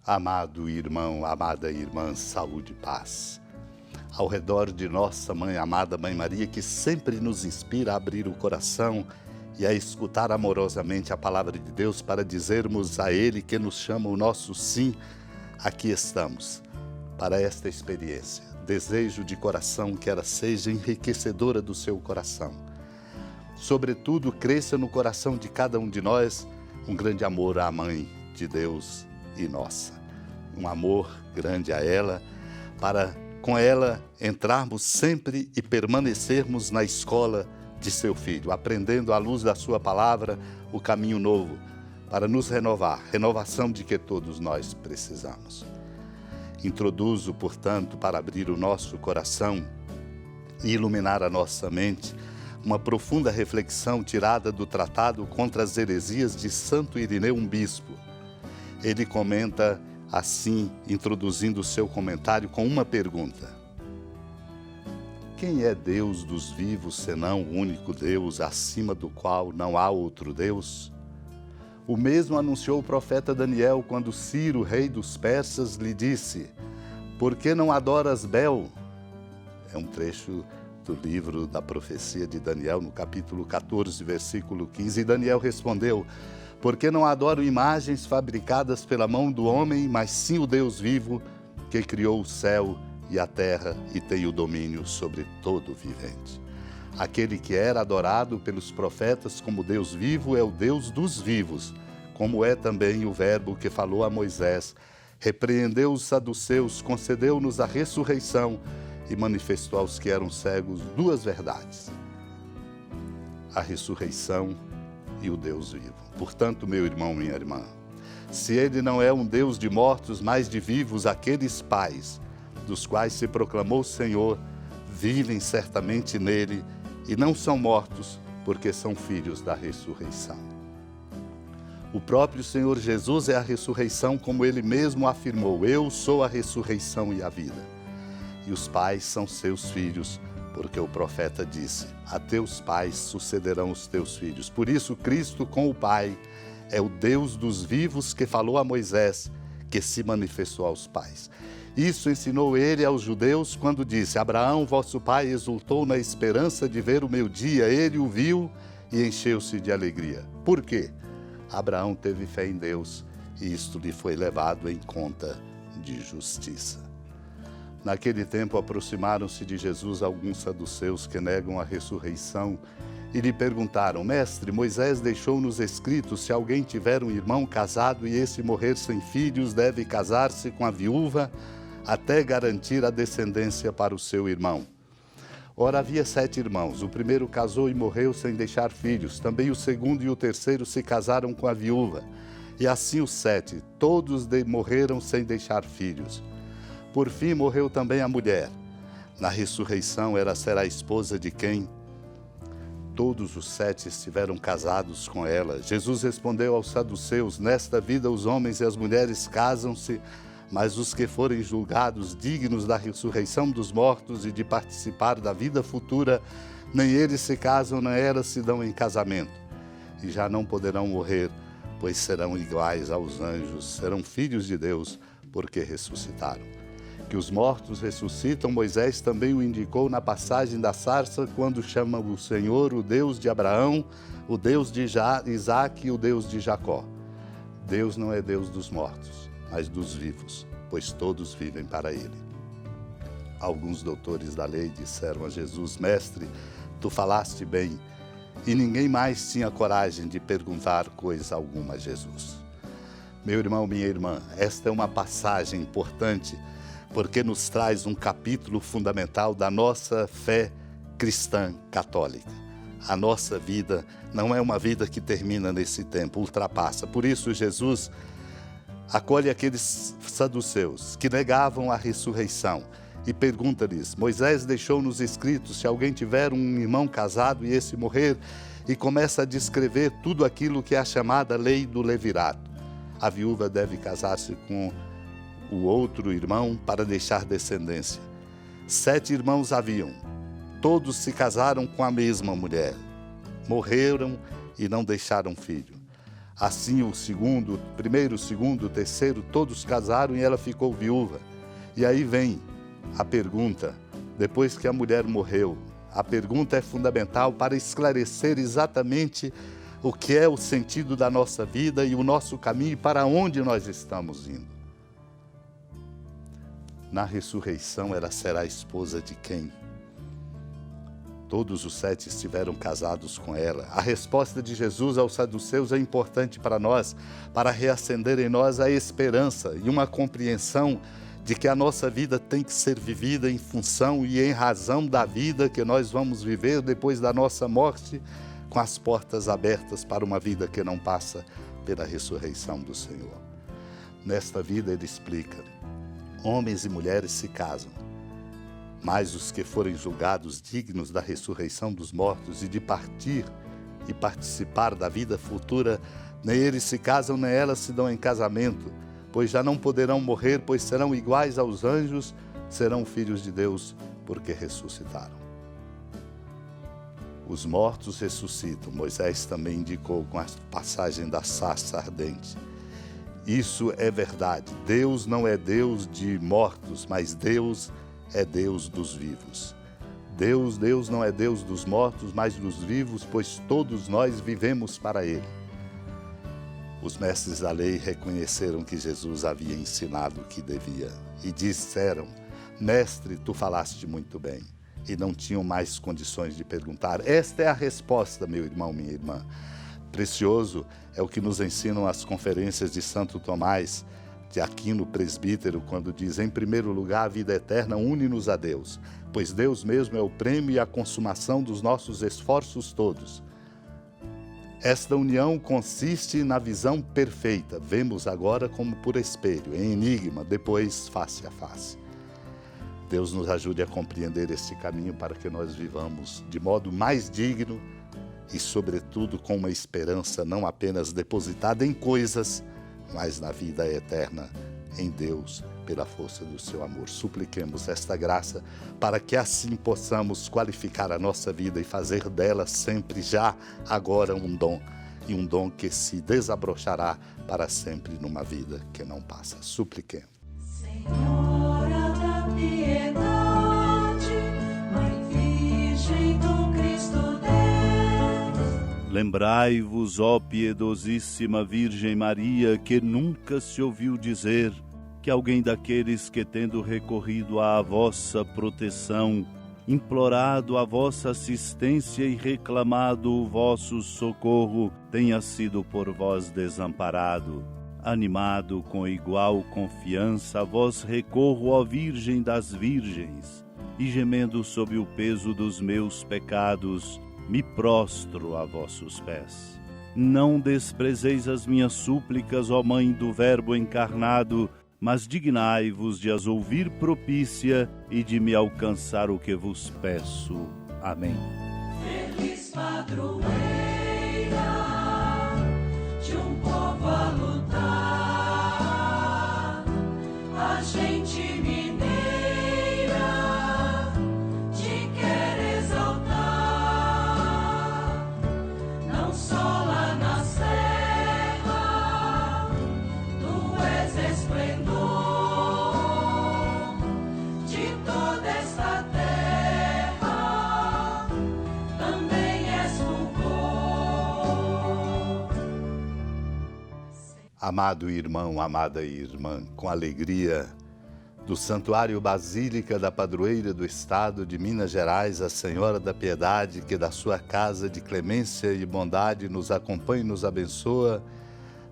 Amado irmão, amada irmã, saúde e paz. Ao redor de nossa mãe amada, Mãe Maria, que sempre nos inspira a abrir o coração e a escutar amorosamente a palavra de Deus para dizermos a Ele que nos chama o nosso sim, aqui estamos, para esta experiência. Desejo de coração que ela seja enriquecedora do seu coração. Sobretudo, cresça no coração de cada um de nós um grande amor à Mãe de Deus e nossa. Um amor grande a ela, para com ela entrarmos sempre e permanecermos na escola de seu Filho, aprendendo à luz da sua palavra o caminho novo, para nos renovar, renovação de que todos nós precisamos. Introduzo, portanto, para abrir o nosso coração e iluminar a nossa mente, uma profunda reflexão tirada do Tratado contra as Heresias de Santo Irineu, um bispo. Ele comenta assim, introduzindo o seu comentário com uma pergunta: quem é Deus dos vivos, senão o único Deus, acima do qual não há outro Deus? O mesmo anunciou o profeta Daniel quando Ciro, rei dos persas, lhe disse: por que não adoras Bel? É um trecho do livro da profecia de Daniel, no capítulo 14, versículo 15. E Daniel respondeu: porque não adoro imagens fabricadas pela mão do homem, mas sim o Deus vivo, que criou o céu e a terra e tem o domínio sobre todo o vivente. Aquele que era adorado pelos profetas como Deus vivo é o Deus dos vivos, como é também o Verbo que falou a Moisés, repreendeu os saduceus, concedeu-nos a ressurreição e manifestou aos que eram cegos duas verdades: a ressurreição e o Deus vivo. Portanto, meu irmão, minha irmã, se ele não é um Deus de mortos, mas de vivos, aqueles pais dos quais se proclamou Senhor, vivem certamente nele e não são mortos, porque são filhos da ressurreição. O próprio Senhor Jesus é a ressurreição, como ele mesmo afirmou: eu sou a ressurreição e a vida. E os pais são seus filhos, porque o profeta disse: a teus pais sucederão os teus filhos. Por isso, Cristo com o Pai é o Deus dos vivos que falou a Moisés, que se manifestou aos pais. Isso ensinou ele aos judeus quando disse: Abraão, vosso pai, exultou na esperança de ver o meu dia. Ele o viu e encheu-se de alegria. Por quê? Abraão teve fé em Deus e isto lhe foi levado em conta de justiça. Naquele tempo aproximaram-se de Jesus alguns saduceus que negam a ressurreição e lhe perguntaram: mestre, Moisés deixou-nos escrito, se alguém tiver um irmão casado e esse morrer sem filhos, deve casar-se com a viúva até garantir a descendência para o seu irmão. Ora, havia 7 irmãos. O primeiro casou e morreu sem deixar filhos. Também o segundo e o terceiro se casaram com a viúva. E assim os 7, todos morreram sem deixar filhos. Por fim, morreu também a mulher. Na ressurreição, ela será esposa de quem? Todos os 7 estiveram casados com ela. Jesus respondeu aos saduceus: nesta vida os homens e as mulheres casam-se, mas os que forem julgados dignos da ressurreição dos mortos e de participar da vida futura, nem eles se casam, nem elas se dão em casamento. E já não poderão morrer, pois serão iguais aos anjos, serão filhos de Deus, porque ressuscitaram. Que os mortos ressuscitam, Moisés também o indicou na passagem da sarça, quando chama o Senhor o Deus de Abraão, o Deus de Isaque e o Deus de Jacó. Deus não é Deus dos mortos, mas dos vivos, pois todos vivem para ele. Alguns doutores da lei disseram a Jesus: mestre, tu falaste bem, e ninguém mais tinha coragem de perguntar coisa alguma a Jesus. Meu irmão, minha irmã, esta é uma passagem importante, porque nos traz um capítulo fundamental da nossa fé cristã católica. A nossa vida não é uma vida que termina nesse tempo, ultrapassa. Por isso, Jesus acolhe aqueles saduceus que negavam a ressurreição e pergunta-lhes: Moisés deixou-nos escrito, se alguém tiver um irmão casado e esse morrer, e começa a descrever tudo aquilo que é a chamada lei do levirato. A viúva deve casar-se com o outro irmão para deixar descendência. 7 irmãos haviam, todos se casaram com a mesma mulher, morreram e não deixaram filho. Assim o segundo, primeiro, segundo, terceiro, todos casaram e ela ficou viúva. E aí vem a pergunta, depois que a mulher morreu, a pergunta é fundamental para esclarecer exatamente o que é o sentido da nossa vida e o nosso caminho e para onde nós estamos indo. Na ressurreição ela será esposa de quem? Todos os 7 estiveram casados com ela. A resposta de Jesus aos saduceus é importante para nós, para reacender em nós a esperança e uma compreensão de que a nossa vida tem que ser vivida em função e em razão da vida que nós vamos viver depois da nossa morte, com as portas abertas para uma vida que não passa pela ressurreição do Senhor. Nesta vida, ele explica, homens e mulheres se casam, mas os que forem julgados dignos da ressurreição dos mortos e de partir e participar da vida futura, nem eles se casam, nem elas se dão em casamento, pois já não poderão morrer, pois serão iguais aos anjos, serão filhos de Deus, porque ressuscitaram. Os mortos ressuscitam, Moisés também indicou com a passagem da sarça ardente. Isso é verdade, Deus não é Deus de mortos, mas Deus é Deus dos vivos. Deus não é Deus dos mortos, mas dos vivos, pois todos nós vivemos para Ele. Os mestres da lei reconheceram que Jesus havia ensinado o que devia e disseram, mestre, tu falaste muito bem. E não tinham mais condições de perguntar. Esta é a resposta, meu irmão, minha irmã. Precioso é o que nos ensinam as conferências de Santo Tomás, de Aquino, presbítero, quando diz, em primeiro lugar, a vida eterna une-nos a Deus, pois Deus mesmo é o prêmio e a consumação dos nossos esforços todos. Esta união consiste na visão perfeita, vemos agora como por espelho, em enigma, depois face a face. Deus nos ajude a compreender este caminho para que nós vivamos de modo mais digno e, sobretudo, com uma esperança não apenas depositada em coisas, mas na vida eterna em Deus, pela força do seu amor. Supliquemos esta graça para que assim possamos qualificar a nossa vida e fazer dela sempre, já, agora, um dom, e um dom que se desabrochará para sempre numa vida que não passa. Supliquemos. Senhora da piedade, Mãe Virgem do Cristo Deus. Lembrai-vos, ó piedosíssima Virgem Maria, que nunca se ouviu dizer que alguém daqueles que, tendo recorrido à vossa proteção, implorado a vossa assistência e reclamado o vosso socorro, tenha sido por vós desamparado. Animado com igual confiança, a vós recorro, ó Virgem das Virgens, e gemendo sob o peso dos meus pecados, me prostro a vossos pés. Não desprezeis as minhas súplicas, ó Mãe do Verbo encarnado, mas dignai-vos de as ouvir propícia e de me alcançar o que vos peço. Amém. Feliz padroeira de um povo a lutar, a gente mineira te quer exaltar, não só lá na serra, tu és esplendor de toda esta terra, também és fulgor. Amado irmão, amada irmã, com alegria do Santuário Basílica da Padroeira do Estado de Minas Gerais, a Senhora da Piedade, que da sua casa de clemência e bondade nos acompanha e nos abençoa,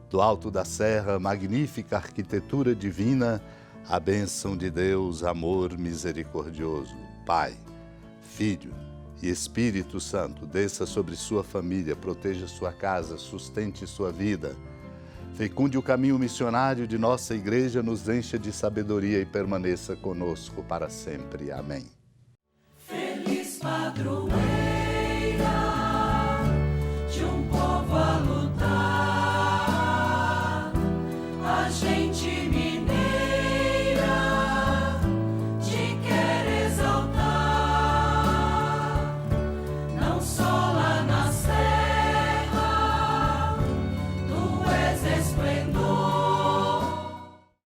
do alto da serra, magnífica arquitetura divina, a bênção de Deus, amor misericordioso, Pai, Filho e Espírito Santo, desça sobre sua família, proteja sua casa, sustente sua vida, fecunde o caminho missionário de nossa igreja, nos encha de sabedoria e permaneça conosco para sempre. Amém. Feliz padroeira de um povo a lutar, a gente